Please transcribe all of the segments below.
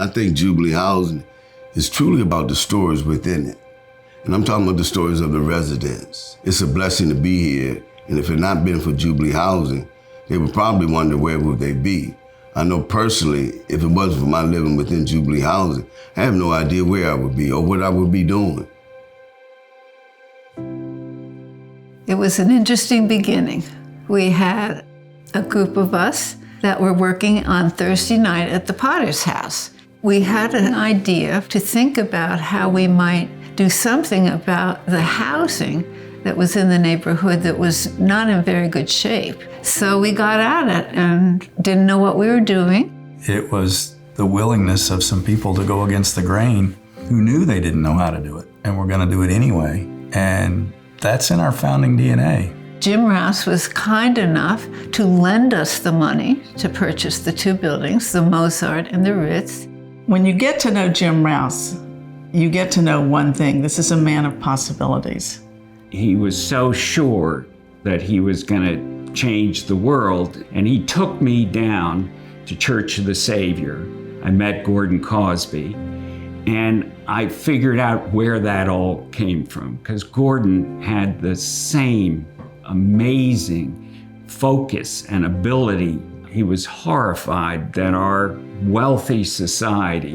I think Jubilee Housing is truly about the stories within it. And I'm talking about the stories of the residents. It's a blessing to be here. And if it had not been for Jubilee Housing, they would probably wonder where would they be. I know personally, if it wasn't for my living within Jubilee Housing, I have no idea where I would be or what I would be doing. It was an interesting beginning. We had a group of us that were working on Thursday night at the Potter's house. We had an idea to think about how we might do something about the housing that was in the neighborhood that was not in very good shape. So we got at it and didn't know what we were doing. It was the willingness of some people to go against the grain who knew they didn't know how to do it and were going to do it anyway. And that's in our founding DNA. Jim Rouse was kind enough to lend us the money to purchase the two buildings, the Mozart and the Ritz. When you get to know Jim Rouse, you get to know one thing. This is a man of possibilities. He was so sure that he was going to change the world, and he took me down to Church of the Savior. I met Gordon Cosby, and I figured out where that all came from, because Gordon had the same amazing focus and ability. He was horrified that our wealthy society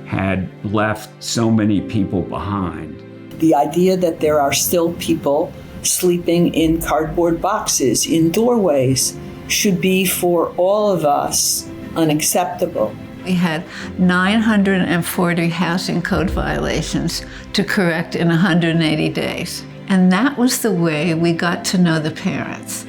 had left so many people behind. The idea that there are still people sleeping in cardboard boxes, in doorways, should be for all of us unacceptable. We had 940 housing code violations to correct in 180 days. And that was the way we got to know the parents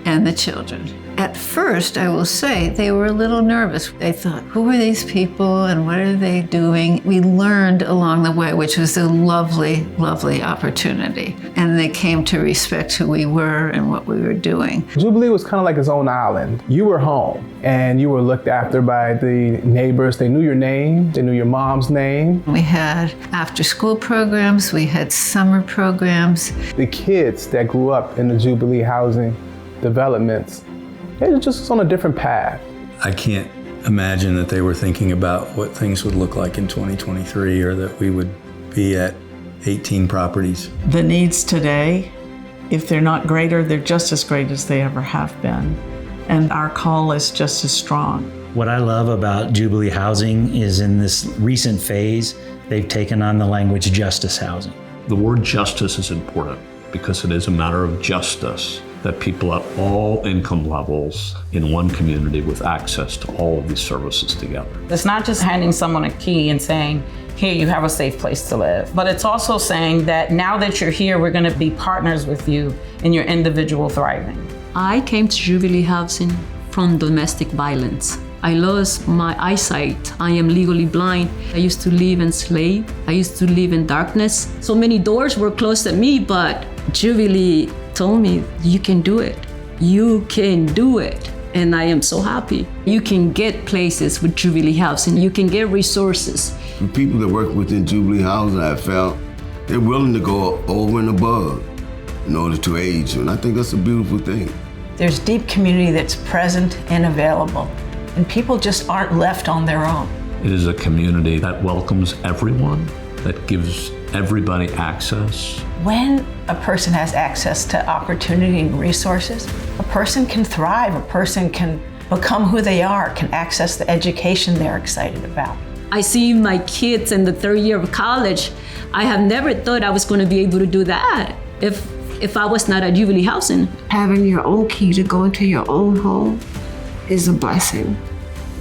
and the children. At first, I will say, they were a little nervous. They thought, who are these people and what are they doing? We learned along the way, which was a lovely, lovely opportunity. And they came to respect who we were and what we were doing. Jubilee was kind of like its own island. You were home and you were looked after by the neighbors. They knew your name, they knew your mom's name. We had after-school programs, we had summer programs. The kids that grew up in the Jubilee housing developments, they were just on a different path. I can't imagine that they were thinking about what things would look like in 2023 or that we would be at 18 properties. The needs today, if they're not greater, they're just as great as they ever have been. And our call is just as strong. What I love about Jubilee Housing is in this recent phase, they've taken on the language justice housing. The word justice is important because it is a matter of justice that people at all income levels in one community with access to all of these services together. It's not just handing someone a key and saying, here, you have a safe place to live. But it's also saying that now that you're here, we're gonna be partners with you in your individual thriving. I came to Jubilee Housing from domestic violence. I lost my eyesight. I am legally blind. I used to live enslaved. I used to live in darkness. So many doors were closed at me, but Jubilee told me, you can do it. You can do it. And I am so happy. You can get places with Jubilee Housing. You can get resources. The people that work within Jubilee Housing, I felt, they're willing to go over and above in order to aid you. And I think that's a beautiful thing. There's deep community that's present and available. And people just aren't left on their own. It is a community that welcomes everyone, that gives everybody access. When a person has access to opportunity and resources, a person can thrive, a person can become who they are, can access the education they're excited about. I see my kids in the third year of college. I have never thought I was going to be able to do that if I was not at Jubilee Housing. Having your own key to go into your own home is a blessing.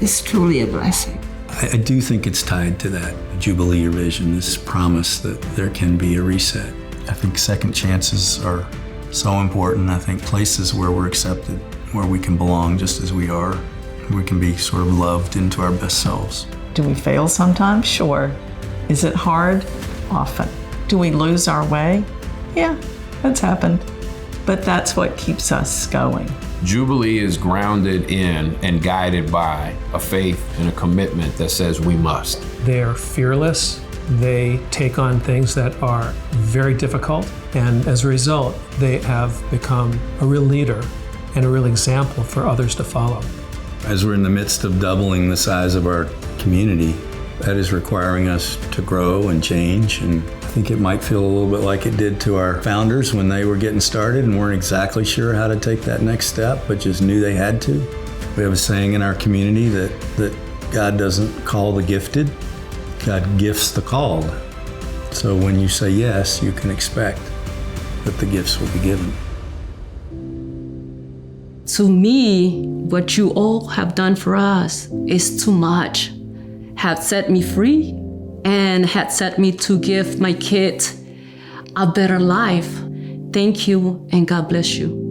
It's truly a blessing. I do think it's tied to that Jubilee vision, this promise that there can be a reset. I think second chances are so important. I think places where we're accepted, where we can belong just as we are, we can be sort of loved into our best selves. Do we fail sometimes? Sure. Is it hard? Often. Do we lose our way? Yeah, that's happened. But that's what keeps us going. Jubilee is grounded in and guided by a faith and a commitment that says we must. They're fearless. They take on things that are very difficult. And as a result, they have become a real leader and a real example for others to follow. As we're in the midst of doubling the size of our community, That is requiring us to grow and change, and I think it might feel a little bit like it did to our founders when they were getting started and weren't exactly sure how to take that next step, but just knew they had to. We have a saying in our community that God doesn't call the gifted, God gifts the called. So when you say yes, you can expect that the gifts will be given. To me, what you all have done for us is too much. Have set me free and had set me to give my kids a better life. Thank you and God bless you.